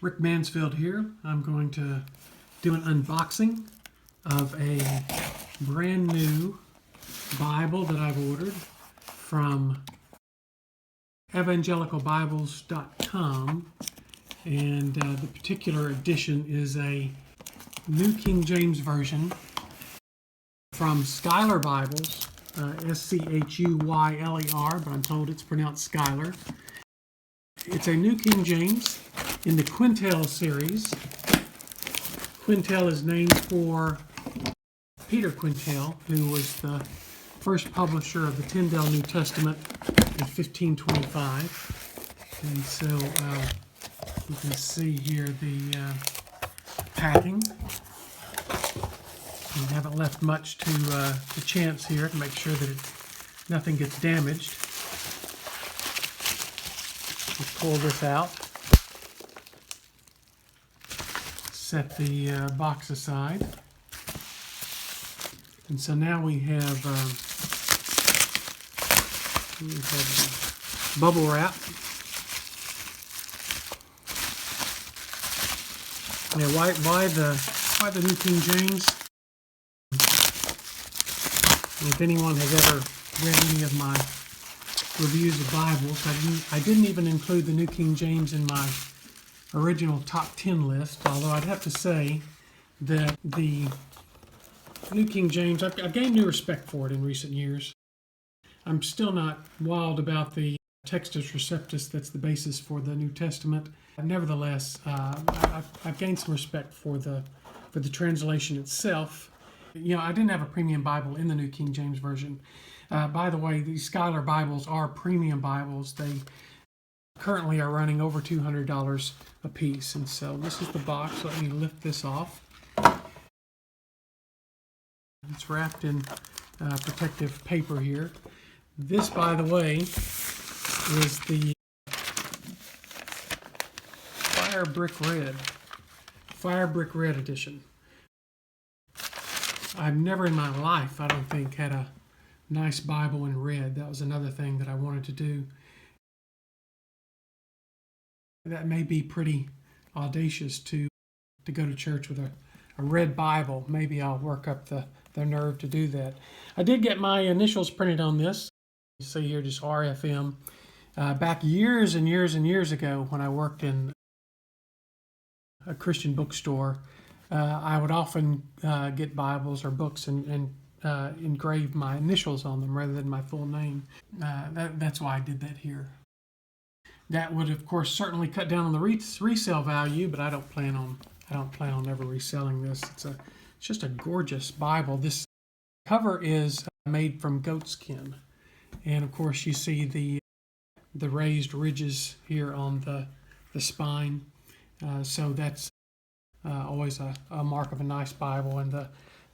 Rick Mansfield here. I'm going to do an unboxing of a brand new Bible that I've ordered from evangelicalbibles.com, and the particular edition is a New King James Version from Schuyler Bibles, Schuyler, but I'm told it's pronounced Schuyler. It's a New King James in the Quentel Series. Quentel is named for Peter Quentel, who was the first publisher of the Tyndale New Testament in 1525. And so you can see here the packing. We haven't left much to chance here to make sure that nothing gets damaged. We'll pull this out. Set the box aside. And so now we have bubble wrap. Now, why the New King James? If anyone has ever read any of my reviews of Bibles, I didn't even include the New King James in my original top 10 list, although I'd have to say that the New King James, I've gained new respect for it in recent years. I'm still not wild about the Textus Receptus that's the basis for the New Testament. Nevertheless, I've gained some respect for the translation itself. You know, I didn't have a premium Bible in the New King James Version. By the way, these Schuyler Bibles are premium Bibles. They currently are running over $200 a piece. And so this is the box. Let me lift this off. It's wrapped in protective paper here. This, by the way, is the Firebrick Red edition. I've never in my life, I don't think, had a nice Bible in red. That was another thing that I wanted to do. That may be pretty audacious to go to church with a red Bible. Maybe I'll work up the nerve to do that. I did get my initials printed on this. You see here just RFM. Back years and years and years ago when I worked in a Christian bookstore, I would often get Bibles or books and engrave my initials on them rather than my full name. That's why I did that here. That would, of course, certainly cut down on the resale value, but I don't plan on ever reselling this. It's just a gorgeous Bible. This cover is made from goatskin, and of course you see the raised ridges here on the spine. So that's always a mark of a nice Bible. And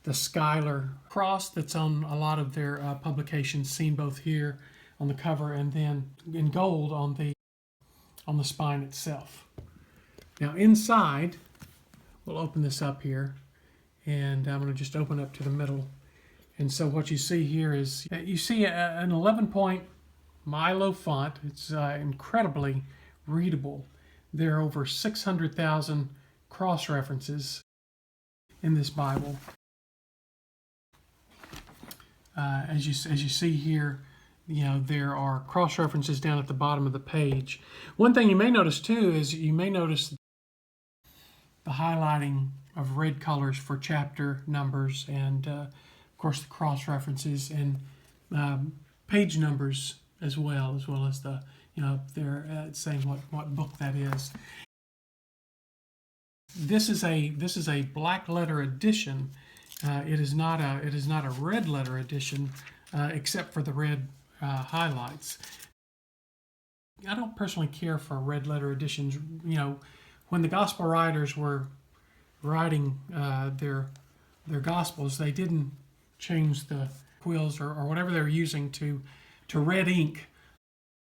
the Schuyler cross that's on a lot of their publications, seen both here on the cover and then in gold on the spine itself. Now inside, we'll open this up here, and I'm going to just open up to the middle. And so what you see here is, you see an 11-point Milo font. It's incredibly readable. There are over 600,000 cross references in this Bible. As you see here, you know, there are cross references down at the bottom of the page. One thing you may notice too is you may notice the highlighting of red colors for chapter numbers, and of course the cross references and page numbers as well as the, you know, they're saying what book that is. This is a black letter edition. It is not a red letter edition, except for the red highlights. I don't personally care for red letter editions. You know, when the gospel writers were writing their gospels, they didn't change the quills or whatever they were using to red ink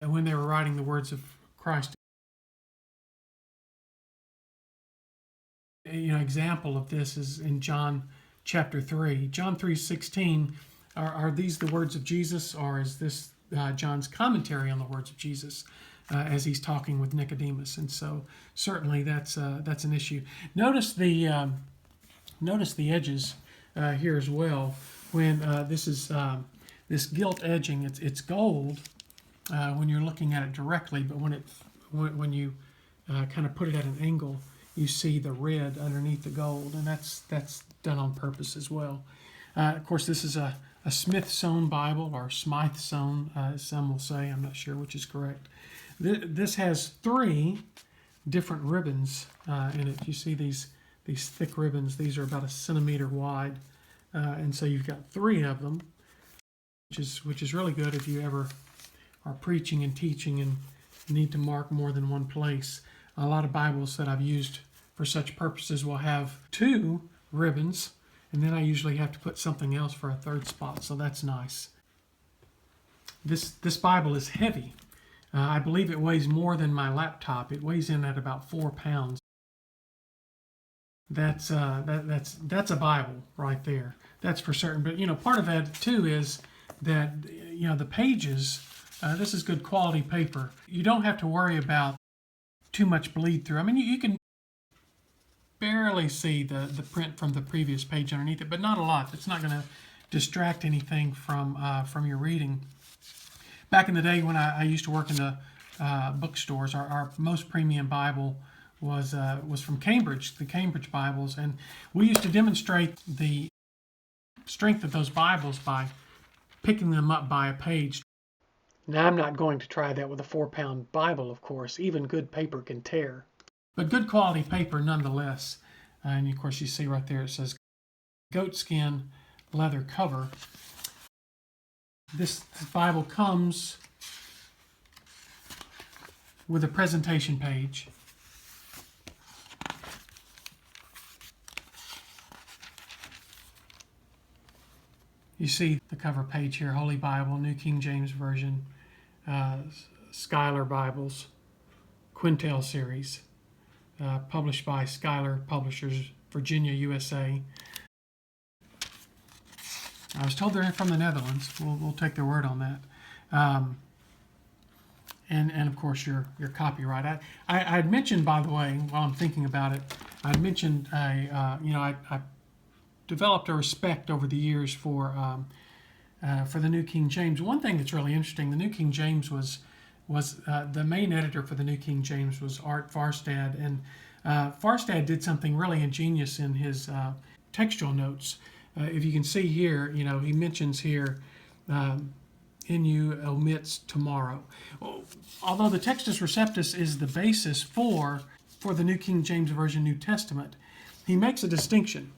when they were writing the words of Christ. You know, example of this is in John chapter 3. John 3:16. Are these the words of Jesus, or is this John's commentary on the words of Jesus? as he's talking with Nicodemus, and so certainly that's an issue. Notice the edges here as well. When this is this gilt edging, it's gold when you're looking at it directly, but when you kind of put it at an angle, you see the red underneath the gold, and that's done on purpose as well. Of course, this is a Smith sewn Bible, or Smythe sewn, some will say. I'm not sure which is correct. This has 3 different ribbons in it. You see these thick ribbons. These are about a centimeter wide, and so you've got 3 of them, which is really good if you ever are preaching and teaching and need to mark more than one place. A lot of Bibles that I've used for such purposes will have 2 ribbons, and then I usually have to put something else for a 3rd spot, so that's nice. This Bible is heavy. I believe it weighs more than my laptop. It weighs in at about 4 pounds. That's a Bible right there. That's for certain. But part of that too is that the pages. This is good quality paper. You don't have to worry about too much bleed through. I mean, you can barely see the print from the previous page underneath it, but not a lot. It's not going to distract anything from your reading. Back in the day when I used to work in the bookstores, our most premium Bible was from Cambridge, the Cambridge Bibles, and we used to demonstrate the strength of those Bibles by picking them up by a page. Now, I'm not going to try that with a 4-pound Bible, of course. Even good paper can tear. But good quality paper nonetheless. And of course, you see right there it says goatskin leather cover. This Bible comes with a presentation page. You see the cover page here: Holy Bible, New King James Version, Schuyler Bibles, Quentel Series, published by Schuyler Publishers, Virginia, USA. I was told they're from the Netherlands. We'll take their word on that. And of course your copyright. I had mentioned, by the way, while I'm thinking about it, I had mentioned I developed a respect over the years for the New King James. One thing that's really interesting: the New King James was the main editor for the New King James was Art Farstad, and Farstad did something really ingenious in his textual notes. If you can see here, he mentions here, NU omits tomorrow. Although the Textus Receptus is the basis for the New King James Version New Testament, he makes a distinction.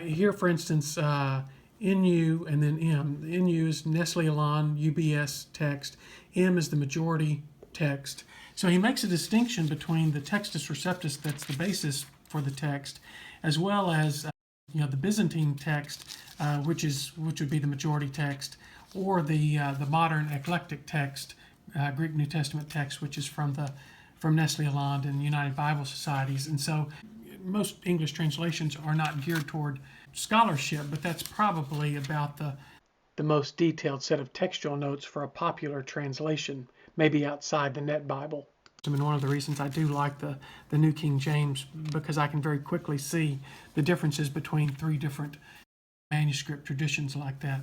Here, for instance, NU and then M. The NU is Nestle Aland UBS text. M is the majority text. So he makes a distinction between the Textus Receptus, that's the basis for the text, as well as the Byzantine text, which would be the majority text, or the modern eclectic text, Greek New Testament text, which is from Nestle Aland and United Bible Societies. And so most English translations are not geared toward scholarship, but that's probably about the most detailed set of textual notes for a popular translation, maybe outside the Net Bible. And one of the reasons I do like the New King James, because I can very quickly see the differences between 3 different manuscript traditions like that.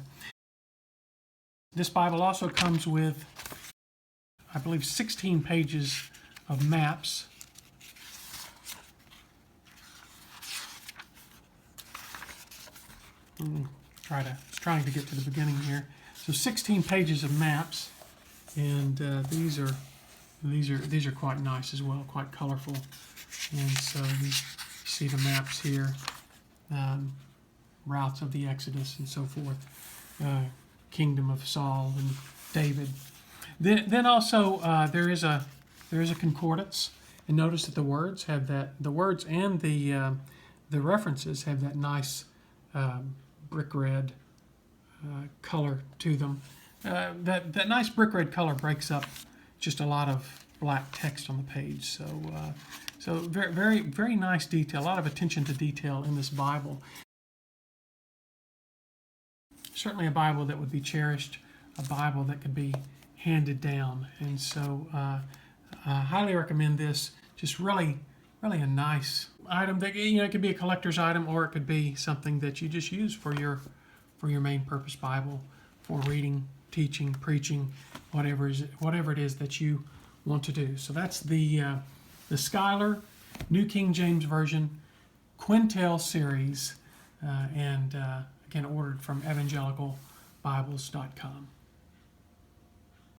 This Bible also comes with, I believe, 16 pages of maps. Trying to get to the beginning here. So 16 pages of maps, and these are quite nice as well, quite colorful. And so you see the maps here, routes of the Exodus and so forth, kingdom of Saul and David. Then also there is a concordance, and notice that the words and the references have that nice brick red color to them. That nice brick red color breaks up just a lot of black text on the page. So very, very, very nice detail. A lot of attention to detail in this Bible. Certainly a Bible that would be cherished, a Bible that could be handed down. And so I highly recommend this. Just really a nice item that, it could be a collector's item, or it could be something that you just use for your main purpose Bible, for reading, teaching, preaching, whatever it is that you want to do. So that's the Schuyler New King James Version Quentel Series, and again, ordered from evangelicalbibles.com.